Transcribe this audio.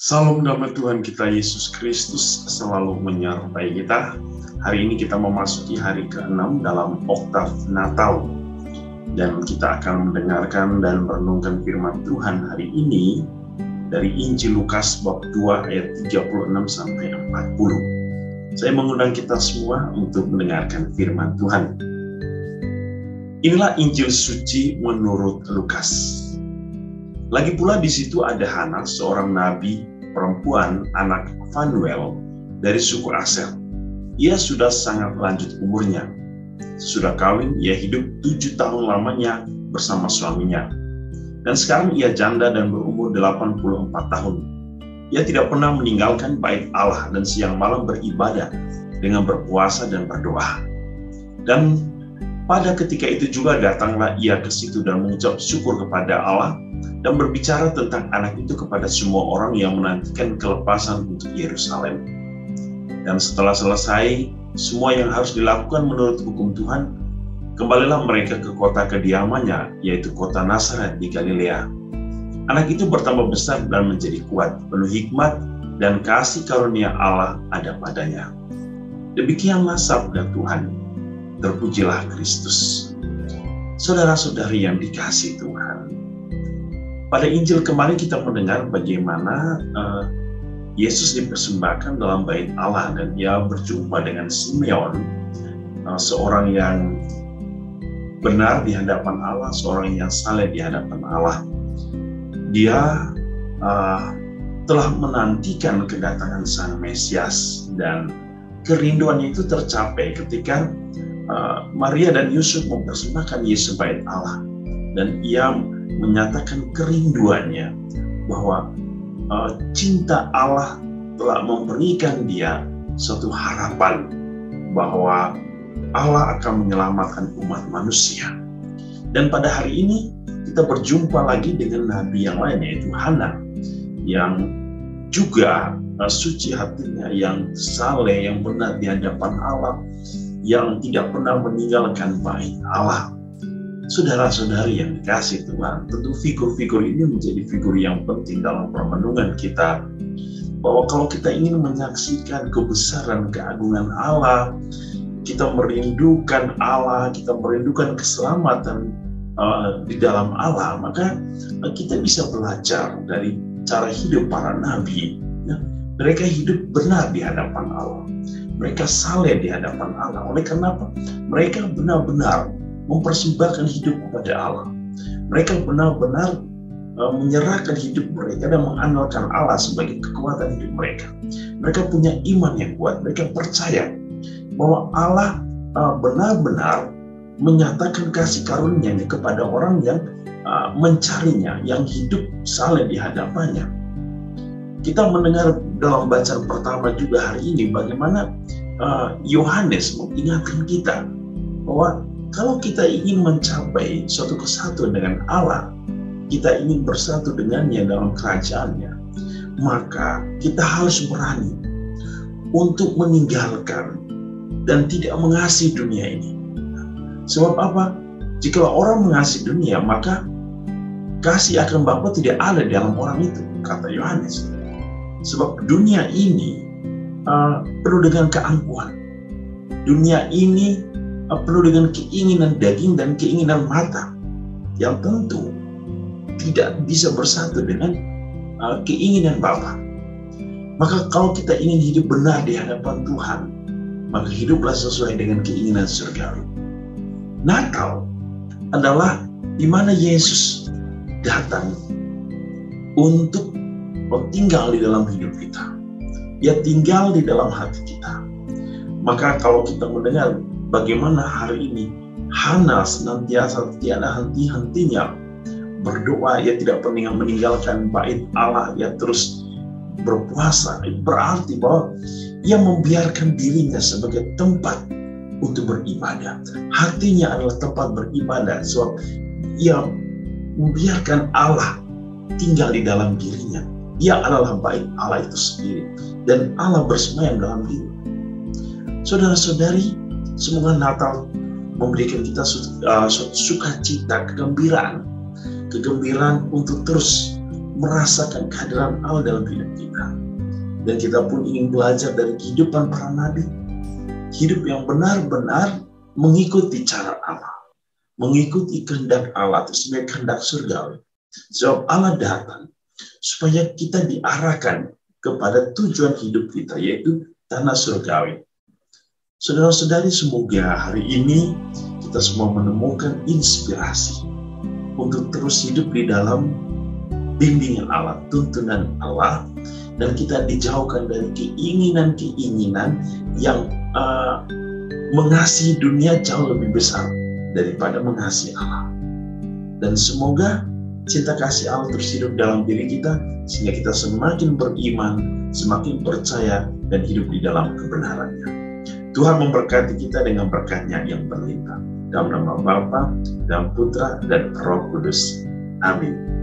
Salam damai Tuhan kita Yesus Kristus selalu menyertai kita. Hari ini kita memasuki hari ke-6 dalam oktav Natal. Dan kita akan mendengarkan dan merenungkan firman Tuhan hari ini dari Injil Lukas bab 2 ayat 36-40. Saya mengundang kita semua untuk mendengarkan firman Tuhan. Inilah Injil suci menurut Lukas. Lagi pula di situ ada Hana, seorang nabi perempuan anak Fanuel dari suku Aser. Ia sudah sangat lanjut umurnya. Sesudah kawin, ia hidup 7 tahun lamanya bersama suaminya. Dan sekarang ia janda dan berumur 84 tahun. Ia tidak pernah meninggalkan bait Allah dan siang malam beribadah dengan berpuasa dan berdoa. Dan pada ketika itu juga datanglah ia ke situ dan mengucap syukur kepada Allah dan berbicara tentang anak itu kepada semua orang yang menantikan kelepasan untuk Yerusalem. Dan setelah selesai semua yang harus dilakukan menurut hukum Tuhan, kembalilah mereka ke kota kediamannya, yaitu kota Nazaret di Galilea. Anak itu bertambah besar dan menjadi kuat, penuh hikmat dan kasih karunia Allah ada padanya. Demikianlah sabda Tuhan. Terpujilah Kristus. Saudara-saudari yang dikasihi Tuhan, pada Injil kemarin kita mendengar bagaimana Yesus dipersembahkan dalam bait Allah dan ia berjumpa dengan Simeon, seorang yang benar di hadapan Allah, seorang yang saleh di hadapan Allah. Dia telah menantikan kedatangan Sang Mesias dan kerinduannya itu tercapai ketika Maria dan Yusuf mempersembahkan Yesus bait Allah, dan ia menyatakan kerinduannya bahwa cinta Allah telah memberikan dia suatu harapan bahwa Allah akan menyelamatkan umat manusia. Dan pada hari ini kita berjumpa lagi dengan nabi yang lain, yaitu Hana, yang juga suci hatinya, yang saleh, yang benar di hadapan Allah, yang tidak pernah meninggalkan bait Allah. Saudara-saudari yang dikasihi Tuhan, tentu figur-figur ini menjadi figur yang penting dalam permenungan kita, bahwa kalau kita ingin menyaksikan kebesaran keagungan Allah, kita merindukan Allah, kita merindukan keselamatan di dalam Allah, maka kita bisa belajar dari cara hidup para nabi. Mereka hidup benar di hadapan Allah. Mereka saleh di hadapan Allah. Oleh karena apa? Mereka benar-benar mempersembahkan hidup kepada Allah. Mereka benar-benar menyerahkan hidup mereka dan mengandalkan Allah sebagai kekuatan hidup mereka. Mereka punya iman yang kuat. Mereka percaya bahwa Allah benar-benar menyatakan kasih karunia-Nya kepada orang yang mencarinya, yang hidup saleh di hadapannya. Kita mendengar dalam bacaan pertama juga hari ini bagaimana Yohanes mengingatkan kita bahwa kalau kita ingin mencapai suatu kesatuan dengan Allah, kita ingin bersatu dengannya dalam kerajaan-Nya, maka kita harus berani untuk meninggalkan dan tidak mengasihi dunia ini. Sebab apa? Jika orang mengasihi dunia, maka kasih akan Bapa tidak ada dalam orang itu, kata Yohanes. Sebab dunia ini penuh dengan keangkuhan. Dunia ini penuh dengan keinginan daging dan keinginan mata yang tentu tidak bisa bersatu dengan keinginan Bapa. Maka kalau kita ingin hidup benar di hadapan Tuhan, maka hiduplah sesuai dengan keinginan surgawi. Natal adalah di mana Yesus datang untuk tinggal di dalam hidup kita. Dia tinggal di dalam hati kita. Maka kalau kita mendengar bagaimana hari ini Hana senantiasa tiada henti-hentinya berdoa, ia tidak pernah meninggalkan bait Allah, ia terus berpuasa, berarti bahwa ia membiarkan dirinya sebagai tempat untuk beribadah. Hatinya adalah tempat beribadah, sebab ia membiarkan Allah tinggal di dalam dirinya. Dia adalah bait Allah itu sendiri, dan Allah bersemayam dalam diri. Saudara-saudari, semoga Natal memberikan kita sukacita, kegembiraan untuk terus merasakan kehadiran Allah dalam hidup kita. Dan kita pun ingin belajar dari kehidupan para nabi. Hidup yang benar-benar mengikuti cara Allah. Mengikuti kehendak Allah itu sebagai kehendak surgawi. Sebab Allah datang supaya kita diarahkan kepada tujuan hidup kita, yaitu tanah surgawi. Saudara-saudari, semoga hari ini kita semua menemukan inspirasi untuk terus hidup di dalam bimbingan Allah, tuntunan Allah, dan kita dijauhkan dari keinginan-keinginan yang mengasihi dunia jauh lebih besar daripada mengasihi Allah. Dan semoga cinta kasih Allah terus hidup dalam diri kita, sehingga kita semakin beriman, semakin percaya, dan hidup di dalam kebenarannya. Tuhan memberkati kita dengan berkat-Nya yang berlimpah. Dalam nama Bapa dan Putra dan Roh Kudus. Amin.